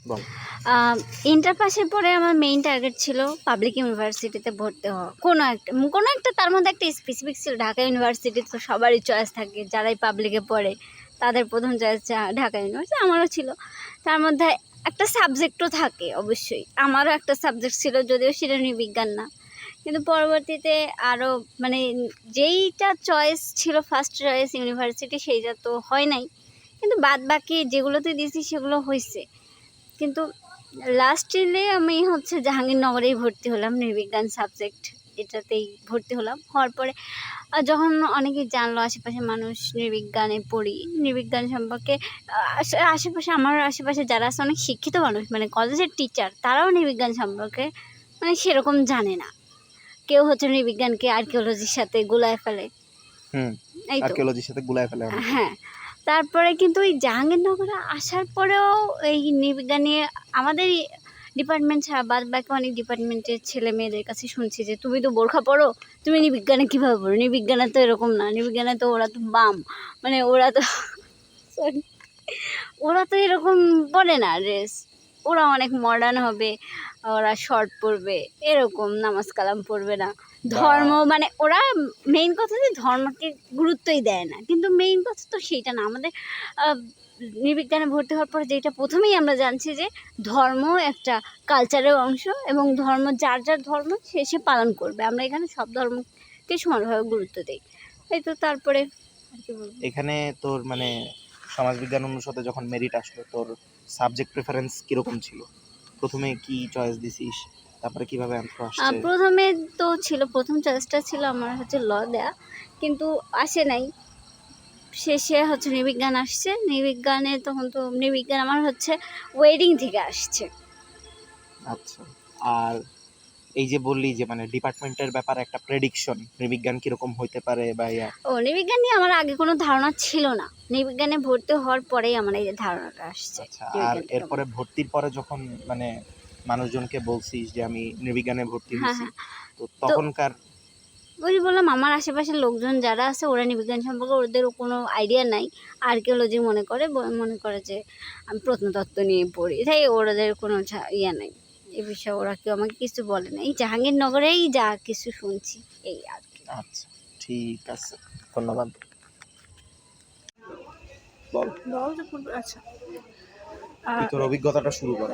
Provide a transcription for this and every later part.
বল। Inter পাসের পরে আমার মেইন টার্গেট ছিল পাবলিক ইউনিভার্সিটিতে ভর্তি হওয়া। কোনো একটা তার মধ্যে একটা স্পেসিফিক ছিল। ঢাকা ইউনিভার্সিটি তো সবারই চয়েস থাকে, যারাই পাবলিকে পড়ে তাদের প্রথম চয়েস ঢাকা ইউনিভার্সিটি, আমারও ছিল। তার মধ্যে একটা সাবজেক্টও থাকে অবশ্যই, আমারও একটা সাবজেক্ট ছিল, যদিও সেটা নৃবিজ্ঞান না। কিন্তু পরবর্তীতে আরও মানে যেইটা চয়েস ছিল ফার্স্ট চয়েস ইউনিভার্সিটি, সেইটা তো হয় নাই, কিন্তু বাদ বাকি যেগুলোতে দিয়েছি সেগুলো হয়েছে। কিন্তু লাস্টে আমি জাহাঙ্গীরনগরেই ভর্তি হলাম, নৃবিজ্ঞান সাবজেক্ট এটাতেই ভর্তি হলাম। হওয়ার পরে যখন অনেকেই জানলো, আশেপাশে মানুষ নৃবিজ্ঞানে পড়ি, নৃবিজ্ঞান সম্পর্কে আমার আশেপাশে যারা আছে অনেক শিক্ষিত মানুষ, মানে কলেজের টিচার, তারাও নৃবিজ্ঞান সম্পর্কে মানে সেরকম জানে না। কেউ নৃবিজ্ঞানকে আর্কিওলজির সাথে গুলায় ফেলে। এই তো আর্কিওলজির সাথে গুলায় ফেলে অনেকে। হ্যাঁ, তারপরে কিন্তু ওই জাহাঙ্গীরনগরে আসার পরেও এই নৃবিজ্ঞান নিয়ে আমাদের ডিপার্টমেন্ট ছাড়া বাদ বাকি অনেক ডিপার্টমেন্টের ছেলে মেয়েদের কাছে শুনছি যে তুমি তো বোরখা পড়ো, তুমি নৃবিজ্ঞানে কীভাবে পড়ো? নৃবিজ্ঞানে তো এরকম না, নৃবিজ্ঞানে তো ওরা তো বাম, মানে ওরা তো সরি, ওরা তো এরকম পরে না ড্রেস, ওরা অনেক মডার্ন হবে, ওরা শর্ট পরবে, এরকম নামাজ কালাম পড়বে না, ধর্ম মানে ওরা মেইন কথা যে ধর্মকে গুরুত্বই দেয় না। কিন্তু মেইন কথা তো সেইটা না। আমাদের নৃবিজ্ঞানে ভর্তি হওয়ার পর যেটা প্রথমেই আমরা জানছি যে ধর্ম একটা কালচারের অংশ, এবং ধর্ম যার যার ধর্ম সে পালন করবে। আমরা এখানে সব ধর্মকে সমানভাবে গুরুত্ব দিই। এই তো তারপরে এখানে তোর মানে সমাজবিজ্ঞান অনুষদে যখন মেরিট আসলো, তোর সাবজেক্ট প্রেফারেন্স কিরকম ছিল? প্রথমে কি চয়েস দিছিস, তারপরে কিভাবে অ্যান্সার আসছে? প্রথমে তো ছিল, প্রথম চয়েসটা ছিল আমার ল দেয়া, কিন্তু আসে নাই। শেষে নৃবিজ্ঞান আসছে। নৃবিজ্ঞানে তখন তো নৃবিজ্ঞান আমার ওয়েডিং থেকে আসছে। আচ্ছা, আর এই যে বললি যে মানে ডিপার্টমেন্টের ব্যাপারে একটা প্রেডিকশন, নৃবিজ্ঞান কিরকম হইতে পারে বা নৃবিজ্ঞান নিয়ে আমার আগে কোনো ধারণা ছিল না, নৃবিজ্ঞানে ভর্তি হওয়ার পরেই আমার এই ধারণাটা আসছে। আচ্ছা, আর এরপরে ভর্তির পরে যখন মানে মানুষজনকে বলছিস যে আমি নৃবিজ্ঞানে ভর্তি হয়েছি, তো তখনকার ওই বললাম, আমার আশেপাশের লোকজন যারা আছে ওরা নৃবিজ্ঞান সম্পর্কে ওদের কোনো আইডিয়া নাই। আর্কিওলজি মনে করে যে আমি প্রত্নতত্ত্ব নিয়ে পড়ি, তাই ওদের কোনো ইয়ে নাই এ বিষয়ে। ওরা কেউ আমাকে কিছু বলে না, এই জাহাঙ্গীরনগরেই যা কিছু শুনছি এই আর কি। আচ্ছা, ঠিক আছে, ধন্যবাদ। বল। আচ্ছা, তোর অভিজ্ঞতাটা শুরু কর।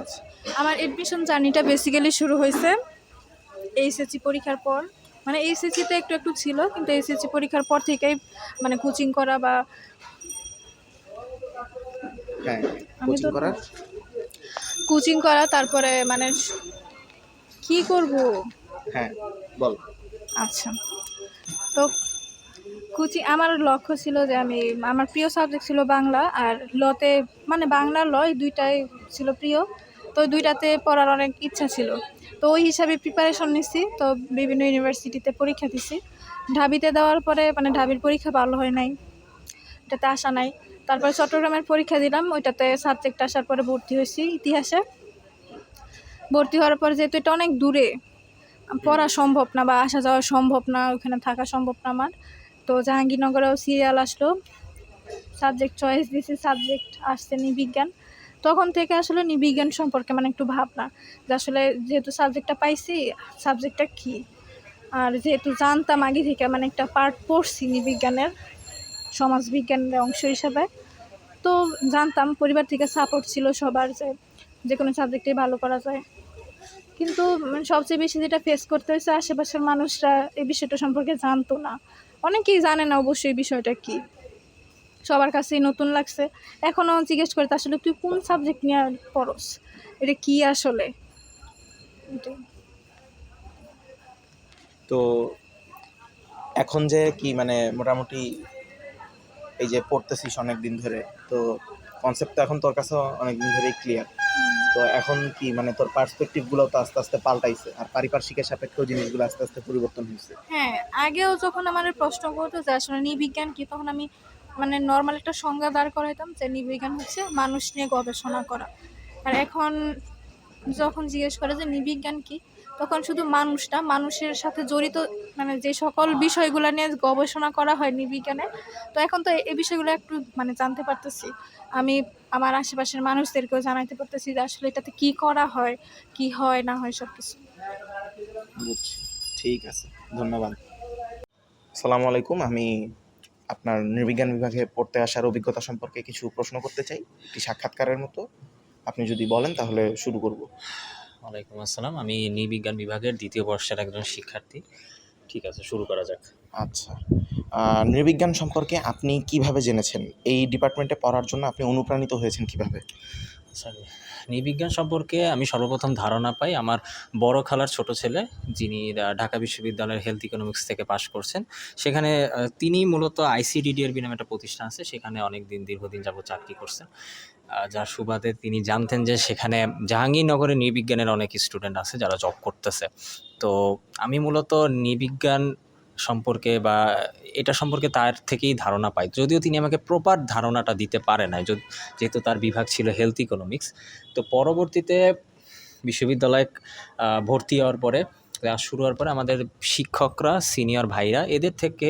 আমার এডমিশন জার্নিটা বেসিক্যালি শুরু হয়েছে এইচএসসি পরীক্ষার পর। মানে এইচএসসিতে একটু একটু ছিল, কিন্তু এইচএসসি পরীক্ষার পর থেকেই মানে কোচিং করা বা কোচিং করা, তারপরে মানে কি করব। হ্যাঁ বল। আচ্ছা, তো আমার লক্ষ্য ছিল যে আমার প্রিয় সাবজেক্ট ছিল বাংলা, আর লতে মানে বাংলা ল এই দুইটাই ছিল প্রিয়। তো দুইটাতে পড়ার অনেক ইচ্ছা ছিল, তো ওই হিসাবে প্রিপারেশন নিচ্ছি। তো বিভিন্ন ইউনিভার্সিটিতে পরীক্ষা দিছি। ঢাবিতে দেওয়ার পরে মানে ঢাবির পরীক্ষা ভালো হয় নাই, এটাতে আসা নাই। তারপরে চট্টগ্রামের পরীক্ষা দিলাম, ওইটাতে সাবজেক্ট আসার পরে ভর্তি হয়েছি ইতিহাসে। ভর্তি হওয়ার পর যেহেতু এটা অনেক দূরে, পড়া সম্ভব না বা আসা যাওয়া সম্ভব না, ওখানে থাকা সম্ভব না আমার, তো জাহাঙ্গীরনগরেও সিরিয়াল আসলো, সাবজেক্ট চয়েস দিয়েছি, সাবজেক্ট আসছে নৃবিজ্ঞান। তখন থেকে আসলে নৃবিজ্ঞান সম্পর্কে মানে একটু ভাবনা যে আসলে যেহেতু সাবজেক্টটা পাইছি, সাবজেক্টটা কী। আর যেহেতু জানতাম আগে থেকে, মানে একটা পার্ট পড়ছি নৃবিজ্ঞানের সমাজবিজ্ঞানের অংশ হিসাবে, তো জানতাম, পরিবার থেকে সাপোর্ট ছিল সবার যে কোনো সাবজেক্টেই ভালো করা যায়। কিন্তু সবচেয়ে বেশি যেটা ফেস করতে হয়েছে, আশেপাশের মানুষরা এই বিষয়টা সম্পর্কে জানতো না, অনেকেই জানে না অবশ্যই এই বিষয়টা কী, সবার কাছেই নতুন লাগছে। এখনও জিজ্ঞেস করতে আসলে তুই কোন সাবজেক্ট নিয়ে পড়স, এটা কী আসলে। তো এখন যে কি মানে মোটামুটি এই যে পড়তেছিস অনেক দিন ধরে, তো কনসেপ্ট তো এখন তোর কাছে অনেক দিন ধরেই ক্লিয়ার। তো এখন কি মানে তোর পার্সপেক্টিভগুলো তো আস্তে আস্তে পাল্টাইছে, আর পারিপার্শ্বিকের সাপেক্ষেও জিনিসগুলো আস্তে আস্তে পরিবর্তন হয়েছে। হ্যাঁ, আগেও যখন আমার প্রশ্ন করতো যে আসলে নৃবিজ্ঞান কি, তখন আমি মানে নর্মাল একটা সংজ্ঞা দাঁড় করাইতাম যে নৃবিজ্ঞান হচ্ছে মানুষ নিয়ে গবেষণা করা। আর এখন যখন জিজ্ঞেস করে যে নৃবিজ্ঞান কি, তখন শুধু মানুষটা মানুষের সাথে জড়িত মানে যে সকল বিষয়গুলো নিয়ে গবেষণা করা হয় নৃবিজ্ঞানে, তো এখন তো এই বিষয়গুলো একটু মানে জানতে পারতেছি। আমি আমার আশেপাশের মানুষদেরকেও জানাইতে পারতেছি যে আসলে এটাতে কি করা হয়, কি হয় না হয় সব কিছু। বুঝছি, ঠিক আছে, ধন্যবাদ। আসসালামু আলাইকুম। আমি আপনার নৃবিজ্ঞান বিভাগে পড়তে আসার অভিজ্ঞতা সম্পর্কে কিছু প্রশ্ন করতে চাই, একটি সাক্ষাৎকারের মতো। আপনি যদি বলেন তাহলে শুরু করব। ওয়ালাইকুম আসসালাম। আমি নৃবিজ্ঞান বিভাগের ২য় বর্ষের একজন শিক্ষার্থী। ঠিক আছে, শুরু করা যাক। আচ্ছা, নৃবিজ্ঞান সম্পর্কে আপনি কিভাবে জেনেছেন? এই ডিপার্টমেন্টে পড়ার জন্য আপনি অনুপ্রাণিত হয়েছেন কিভাবে? আচ্ছা, নৃবিজ্ঞান সম্পর্কে আমি সর্বপ্রথম ধারণা পাই আমার বড় খালার ছোট ছেলে, যিনি ঢাকা বিশ্ববিদ্যালয়ের হেলথ ইকোনমিক্স থেকে পাশ করছেন। সেখানে তিনি মূলত ICDDRB নামে একটা প্রতিষ্ঠান আছে, সেখানে দীর্ঘদিন যাবত চাকরি করছেন। যার সুবাদে তিনি জানতেন যে সেখানে জাহাঙ্গীরনগরে নৃবিজ্ঞানের অনেক স্টুডেন্ট আছে যারা জব করতেছে। তো আমি মূলত নৃবিজ্ঞান সম্পর্কে বা এটা সম্পর্কে তার থেকেই ধারণা পাই, যদিও তিনি আমাকে প্রপার ধারণাটা দিতে পারে নাই, যেহেতু তার বিভাগ ছিল হেলথ ইকোনমিক্স। তো পরবর্তীতে বিশ্ববিদ্যালয়ে ভর্তি হওয়ার পরে, ক্লাস শুরু হওয়ার পরে আমাদের শিক্ষকরা, সিনিয়র ভাইরা, এদের থেকে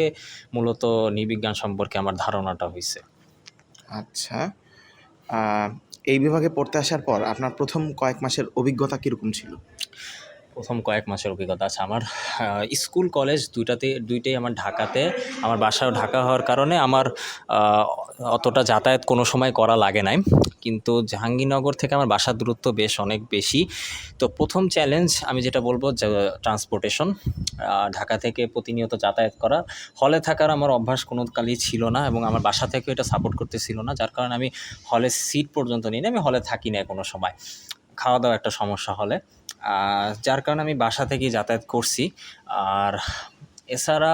মূলত নৃবিজ্ঞান সম্পর্কে আমার ধারণাটা হয়েছে। আচ্ছা, এই বিভাগে পড়তে আসার পর আপনার প্রথম কয়েক মাসের অভিজ্ঞতা কীরকম ছিল? প্রথম কয়েক মাসের অভিজ্ঞতা আছে আমার, স্কুল কলেজ দুইটাই আমার ঢাকাতে, আমার বাসাও ঢাকা হওয়ার কারণে আমার অতটা যাতায়াত কোনো সময় করা লাগে নাই। কিন্তু জাহাঙ্গীরনগর থেকে আমার বাসার দূরত্ব বেশ অনেক বেশি। তো প্রথম চ্যালেঞ্জ আমি যেটা বলবো যে ট্রান্সপোর্টেশন, ঢাকা থেকে প্রতিনিয়ত যাতায়াত করা। হলে থাকার আমার অভ্যাস কোনো কালই ছিল না এবং আমার বাসা থেকেও এটা সাপোর্ট করতেছিল না, যার কারণে আমি হলে সিট পর্যন্ত নিই না, আমি হলে থাকি না কোনো সময়। খাওয়া দাওয়া একটা সমস্যা হলে, যার কারণে আমি বাসা থেকেই যাতায়াত করছি। আর এছাড়া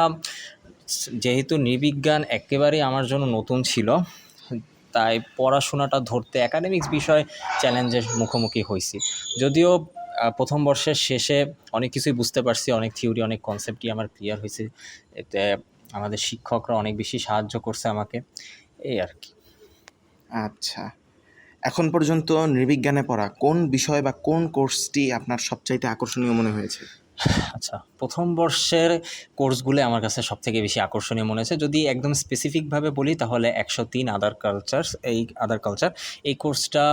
যেহেতু নৃবিজ্ঞান একেবারেই আমার জন্য নতুন ছিল, তাই পড়াশোনাটা ধরতে একাডেমিক্স বিষয় চ্যালেঞ্জের মুখোমুখি হয়েছি। যদিও প্রথম বর্ষের শেষে অনেক কিছুই বুঝতে পারছি, অনেক থিওরি, অনেক কনসেপ্টই আমার ক্লিয়ার হয়েছে। এতে আমাদের শিক্ষকরা অনেক বেশি সাহায্য করছে আমাকে, এই আর কি। আচ্ছা, এখন পর্যন্ত নৃবিজ্ঞানে পড়া কোন বিষয় বা কোন কোর্সটি আপনার সবচাইতে আকর্ষণীয় মনে হয়েছে? আচ্ছা, প্রথম বর্ষের কোর্সগুলো আমার কাছে সবথেকে বেশি আকর্ষণীয় মনে হয়েছে। যদি একদম স্পেসিফিকভাবে বলি তাহলে 103 আদার কালচার এই কোর্সটা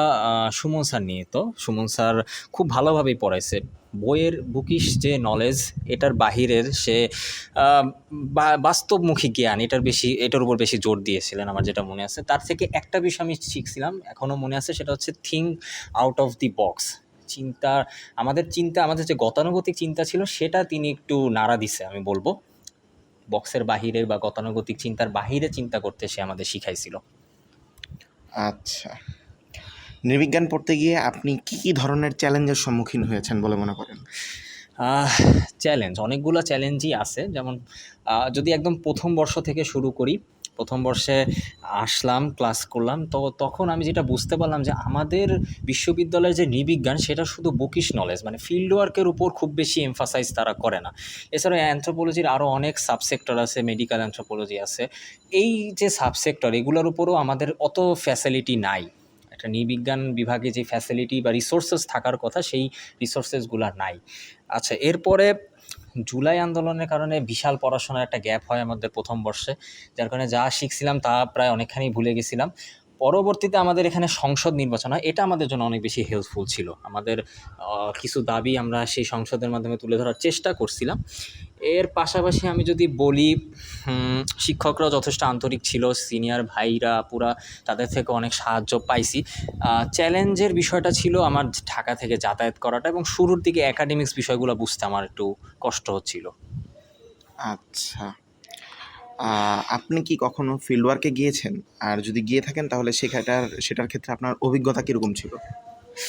সুমন স্যার নিয়ে, তো সুমন স্যার খুব ভালোভাবেই পড়াইছে। বইয়ের বুকিশ যে নলেজ, এটার বাহিরের সে বাস্তবমুখী জ্ঞান, এটার উপর বেশি জোর দিয়েছিলেন আমার যেটা মনে আছে। তার থেকে একটা বিষয় আমি শিখছিলাম, এখনও মনে আছে, সেটা হচ্ছে think out of the box. আমাদের যে গতানুগতিক চিন্তা ছিল সেটা তিনি একটু নাড়া দিছে, আমি বলবো। বক্সের বাহিরের বা গতানুগতিক চিন্তার বাহিরে চিন্তা করতে সে আমাদের শিখাইছিল। আচ্ছা, নৃবিজ্ঞান পড়তে গিয়ে আপনি কি ধরনের চ্যালেঞ্জের সম্মুখীন হয়েছেন বলে মনে করেন? চ্যালেঞ্জ অনেকগুলো চ্যালেঞ্জই আছে। যেমন যদি একদম প্রথম বর্ষ থেকে শুরু করি, প্রথম বর্ষে আসলাম, ক্লাস করলাম, তো তখন আমি যেটা বুঝতে পারলাম যে আমাদের বিশ্ববিদ্যালয়ের যে নৃবিজ্ঞান সেটা শুধু বুকিশ নলেজ, মানে ফিল্ড ওয়ার্কের উপর খুব বেশি এমফাসাইজ তারা করে না। এছাড়া অ্যানথ্রোপোলজির আরও অনেক সাবসেক্টর আছে, মেডিকেল অ্যানথ্রোপোলজি আছে, এই যে সাবসেক্টর এগুলোর উপরও আমাদের অত ফ্যাসিলিটি নাই। একটা নৃবিজ্ঞান বিভাগে যে ফ্যাসিলিটি বা রিসোর্সেস থাকার কথা সেই রিসোর্সেসগুলো নাই। আচ্ছা, এরপরে জুলাই আন্দোলনের কারণে বিশাল পড়াশোনার একটা গ্যাপ হয় আমাদের প্রথম বর্ষে, যার কারণে যা শিখছিলাম তা প্রায় অনেকখানি ভুলে গেছিলাম। পরবর্তীতে আমাদের এখানে সংসদ নির্বাচন হয়, এটা আমাদের জন্য অনেক বেশি হেল্পফুল ছিল। আমাদের কিছু দাবি আমরা সেই সংসদের মাধ্যমে তুলে ধরার চেষ্টা করছিলাম। এর পাশাপাশি আমি যদি বলি, শিক্ষকরাও যথেষ্ট আন্তরিক ছিল, সিনিয়র ভাইরা পুরা, তাদের থেকে অনেক সাহায্য পাইছি। চ্যালেঞ্জের বিষয়টা ছিল আমার ঢাকা থেকে যাতায়াত করাটা, এবং শুরুর দিকে একাডেমিক্স বিষয়গুলো বুঝতে আমার একটু কষ্ট হচ্ছিল। আচ্ছা, আপনি কি কখনো ফিল্ড ওয়ার্কে গিয়েছেন? আর যদি গিয়ে থাকেন তাহলে সেটার ক্ষেত্রে আপনার অভিজ্ঞতা কীরকম ছিল?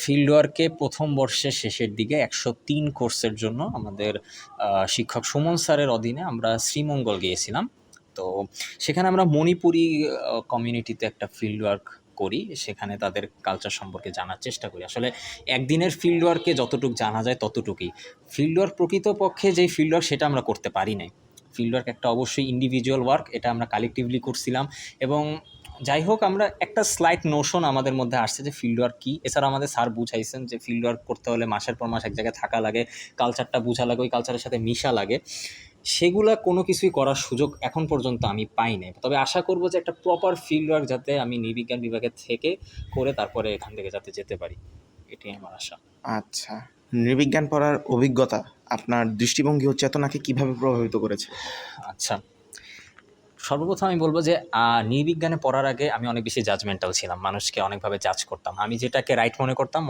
ফিল্ড ওয়ার্কে প্রথম বর্ষের শেষের দিকে 103 কোর্সের জন্য আমাদের শিক্ষক সুমন স্যারের অধীনে আমরা শ্রীমঙ্গল গিয়েছিলাম। তো সেখানে আমরা মণিপুরি কমিউনিটিতে একটা ফিল্ড ওয়ার্ক করি, সেখানে তাদের কালচার সম্পর্কে জানার চেষ্টা করি। আসলে একদিনের ফিল্ড ওয়ার্কে যতটুকু জানা যায় ততটুকুই। ফিল্ড ওয়ার্ক প্রকৃতপক্ষে যেই ফিল্ড ওয়ার্ক সেটা আমরা করতে পারি নাই। ফিল্ড ওয়ার্ক একটা অবশ্যই ইন্ডিভিজুয়াল ওয়ার্ক, এটা আমরা কালেকটিভলি করছিলাম এবং যাই হোক, আমরা একটা স্লাইট নোশন আমাদের মধ্যে আসছে যে ফিল্ড ওয়ার্ক কী। এছাড়া আমাদের স্যার বুঝাইছেন যে ফিল্ড ওয়ার্ক করতে হলে মাসের পর মাস এক জায়গায় থাকা লাগে, কালচারটা বোঝা লাগে, ওই কালচারের সাথে মিশা লাগে। সেগুলা কোনো কিছুই করার সুযোগ এখন পর্যন্ত আমি পাই নাই। তবে আশা করব যে একটা প্রপার ফিল্ড ওয়ার্ক যাতে আমি নৃবিজ্ঞান বিভাগে থেকে করে তারপরে এখান থেকে যাতে যেতে পারি, এটাই আমার আশা। আচ্ছা, নৃবিজ্ঞান পড়ার অভিজ্ঞতা আপনার দৃষ্টিভঙ্গি ও চেতনাকে কিভাবে প্রভাবিত করেছে? আচ্ছা, সর্বপ্রথম আমি বলবো যে নৃবিজ্ঞানে পড়ার আগে আমি অনেক বেশি জাজমেন্টাল ছিলাম, মানুষকে অনেকভাবে জাজ করতাম। আমি যেটাকে রাইট মনে করতাম,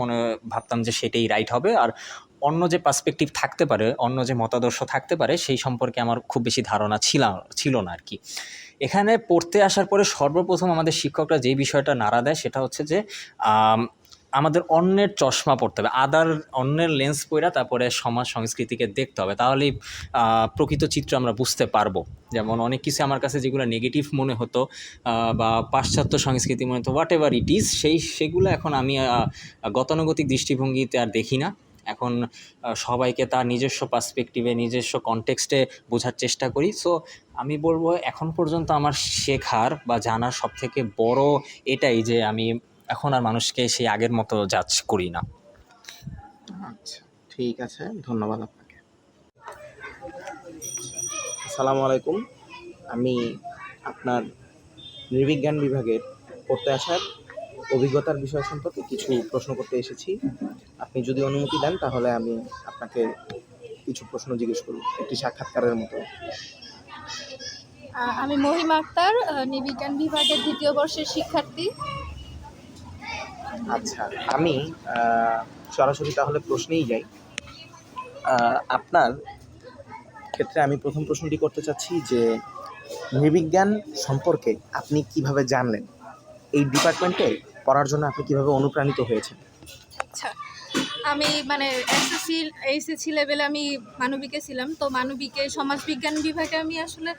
ভাবতাম যে সেটাই রাইট হবে, আর অন্য যে পার্সপেক্টিভ থাকতে পারে, অন্য যে মতাদর্শ থাকতে পারে, সেই সম্পর্কে আমার খুব বেশি ধারণা ছিল না আর কি। এখানে পড়তে আসার পরে সর্বপ্রথম আমাদের শিক্ষকরা যেই বিষয়টা নাড়া দেয় সেটা হচ্ছে যে আমাদের অন্যের চশমা পড়তে হবে, অন্যের লেন্স পইরা তারপরে সমাজ সংস্কৃতিকে দেখতে হবে, তাহলেই প্রকৃত চিত্র আমরা বুঝতে পারবো। যেমন অনেক কিছু আমার কাছে যেগুলো নেগেটিভ মনে হতো বা পাশ্চাত্য সংস্কৃতি মনে হতো, হোয়াট এভার ইট ইজ, সেগুলো এখন আমি গতানুগতিক দৃষ্টিভঙ্গিতে আর দেখি না। এখন সবাইকে তার নিজস্ব পার্সপেক্টিভে, নিজস্ব কনটেক্সটে বোঝার চেষ্টা করি। সো আমি বলবো এখন পর্যন্ত আমার শেখার বা জানার সবথেকে বড় এটাই যে আমি এখন আর মানুষকে সেই আগের মতো জাজ করি না। আচ্ছা, ঠিক আছে, ধন্যবাদ আপনাকে। আসসালামু আলাইকুম, আমি আপনার নৃবিজ্ঞান বিভাগের পড়তে আসার অভিজ্ঞতার বিষয় সম্পর্কে কিছু প্রশ্ন করতে এসেছি। আপনি যদি অনুমতি দেন তাহলে আমি আপনাকে কিছু প্রশ্ন জিজ্ঞেস করব, একটি সাক্ষাৎকারের মতো। আমি মহিমা আক্তার, নৃবিজ্ঞান বিভাগের 2য় বর্ষের শিক্ষার্থী। আচ্ছা, আমি সরাসরি তাহলে প্রশ্নেই যাই। আপনার ক্ষেত্রে আমি প্রথম প্রশ্নটি করতে চাচ্ছি যে নৃবিজ্ঞান সম্পর্কে আপনি কিভাবে জানলেন? এই ডিপার্টমেন্টে পড়ার জন্য আপনি কিভাবে অনুপ্রাণিত হয়েছেন? আচ্ছা, আমি মানে এইচএসসি লেভেলে আমি মানবিকে ছিলাম, তো মানবিকে সমাজবিজ্ঞান বিভাগে আমি আসলে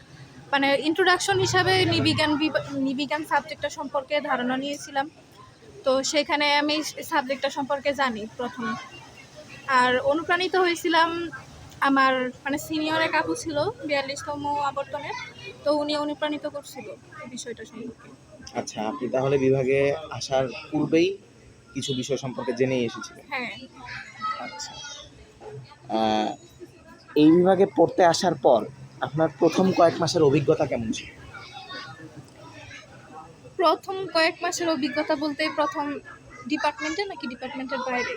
মানে ইন্ট্রোডাকশন হিসাবে নৃবিজ্ঞান সাবজেক্টটা সম্পর্কে ধারণা নিয়েছিলাম। তো সেখানে আমি সাবজেক্টটা সম্পর্কে জানি প্রথম। আর অনুপ্রাণিত হয়েছিলাম আমার মানে সিনিয়র এক আপু ছিল 42তম আবর্তনে, তো উনি অনুপ্রাণিত করছিল এই বিষয়টা সম্পর্কে। আচ্ছা, আপনি তাহলে বিভাগে আসার পূর্বেই কিছু বিষয় সম্পর্কে জেনেই এসেছিলেন? হ্যাঁ। আচ্ছা, এই বিভাগে পড়তে আসার পর আপনার প্রথম কয়েক মাসের অভিজ্ঞতা কেমন ছিল? প্রথম কয়েক মাসের অভিজ্ঞতা বলতে প্রথম ডিপার্টমেন্টে নাকি ডিপার্টমেন্টের বাইরে?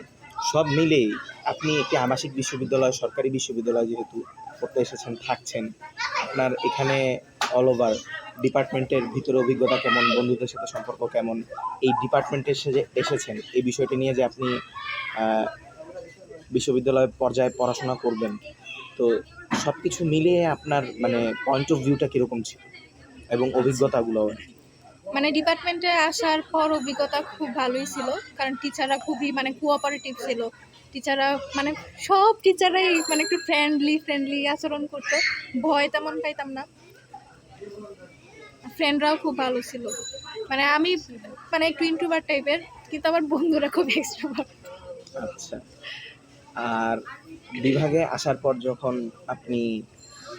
সব মিলেই আপনি একটি আবাসিক বিশ্ববিদ্যালয়, সরকারি বিশ্ববিদ্যালয় যেহেতু পড়তে এসেছেন, থাকছেন, আপনার এখানে অল ওভার ডিপার্টমেন্টের ভিতরে অভিজ্ঞতা কেমন, বন্ধুদের সাথে সম্পর্ক কেমন, এই ডিপার্টমেন্টে যে এসেছেন এই বিষয়টি নিয়ে যে আপনি বিশ্ববিদ্যালয় পর্যায়ে পড়াশোনা করবেন, তো সব কিছু মিলিয়ে আপনার মানে পয়েন্ট অফ ভিউটা কীরকম ছিল এবং অভিজ্ঞতাগুলো? মানে ডিপার্টমেন্টে আসার পর অভিজ্ঞতা খুব ভালোই ছিল, কারণ টিচাররা খুবই মানে কোঅপারেটিভ ছিল। টিচাররা মানে সব টিচাররাই মানে একটু ফ্রেন্ডলি আচরণ করতো, ভয় তেমন পাইতাম না। ফ্রেন্ডরাও খুব ভালো ছিল। মানে আমি মানে একটু ইন্ট্রোভার্ট টাইপের, কিন্তু আমার বন্ধুরা খুব এক্সট্রোভার্ট। আচ্ছা, আর বিভাগে আসার পর যখন আপনি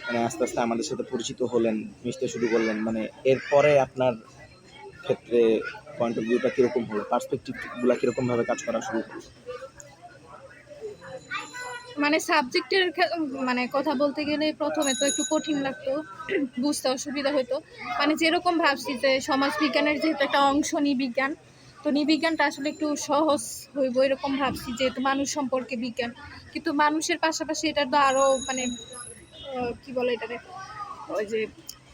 মানে আস্তে আস্তে আমাদের সাথে পরিচিত হলেন, মিশতে শুরু করলেন, মানে এরপরে আপনার ক্ষেত্রে পয়েন্ট অফ ভিউটা কীরকম হলো, পার্সপেক্টিভগুলো কীরকমভাবে কাজ করা শুরু করলো? মানে সাবজেক্টের মানে কথা বলতে গেলে প্রথমে তো একটু কঠিন লাগতো, বুঝতে অসুবিধা হতো। মানে যেরকম ভাবছি যে সমাজবিজ্ঞানের যেহেতু একটা অংশ নৃবিজ্ঞান, তো নৃবিজ্ঞানটা আসলে একটু সহজ হইব এরকম ভাবছি, যেহেতু মানুষ সম্পর্কে বিজ্ঞান। কিন্তু মানুষের পাশাপাশি এটার তো আরও মানে কী বলে এটাকে, ওই যে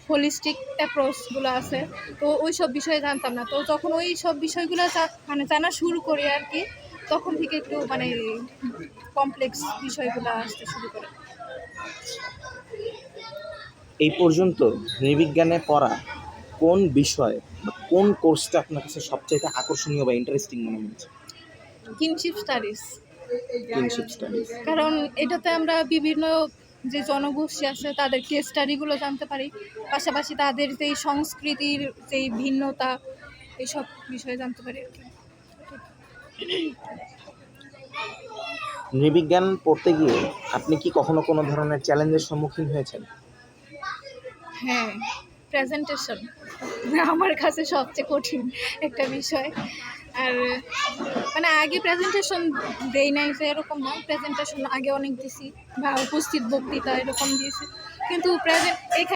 হোলিস্টিক অ্যাপ্রোচগুলো আছে, তো ওই সব বিষয়ে জানতাম না। তো যখন ওই সব বিষয়গুলো মানে জানা শুরু করি আর কি, তখন থেকে একটু মানে কমপ্লেক্স বিষয়গুলো আসতে শুরু করে। এই পর্যন্ত নৃবিজ্ঞানে পড়া কোন বিষয় বা কোন কোর্সটা আপনার কাছে সবচেয়ে আকর্ষণীয় বা ইন্টারেস্টিং মনে হয়েছে? Kinship studies. কিনশিপ স্টাডিজ, কারণ এটাতে আমরা বিভিন্ন যে জনগোষ্ঠী আছে তাদের কেস স্টাডিগুলো জানতে পারি, পাশাপাশি তাদের যেই সংস্কৃতির যেই ভিন্নতা, এইসব বিষয়ে জানতে পারি আর কি। নৃবিজ্ঞান পড়তে গিয়ে আপনি কি কখনো কোনো ধরনের চ্যালেঞ্জের সম্মুখীন হয়েছেন? হ্যাঁ, প্রেজেন্টেশন আমার কাছে সবচেয়ে কঠিন একটা বিষয়। আর মানে আগে প্রেজেন্টেশন দেই নাই যে এরকম না, প্রেজেন্টেশন আগে অনেক দিছি বা উপস্থিত বক্তৃতা এরকম দিয়েছি, কিন্তু প্রেজেন্ট